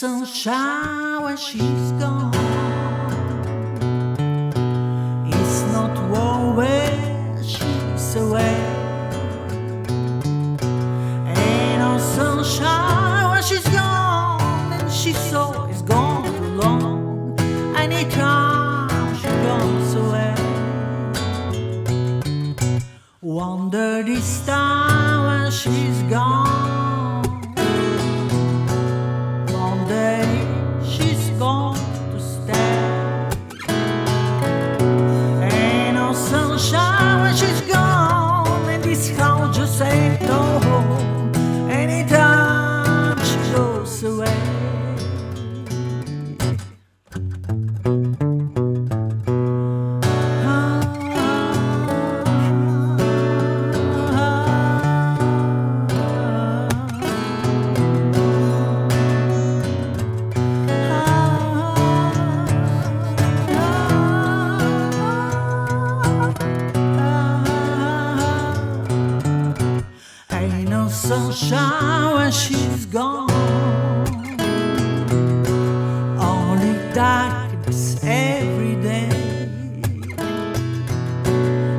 sunshine when she's gone. It's not warm when she's away. Ain't no sunshine when she's gone, and she's always gone too long. Anytime she goes away, wonder this time when she's gone. She's gone to stay. Ain't no sunshine when she's gone, and this house just ain't no home. Anytime she goes away. Ain't no sunshine when she's gone, only darkness every day.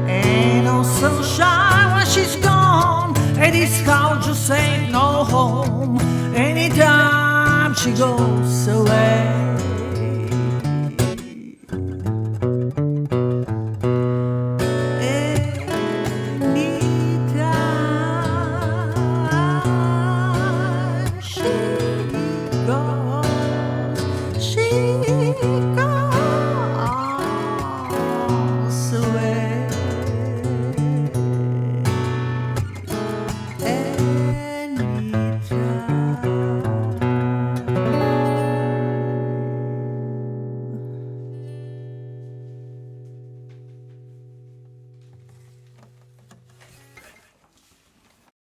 Ain't no sunshine when she's gone, and this house just ain't no home. Anytime she goes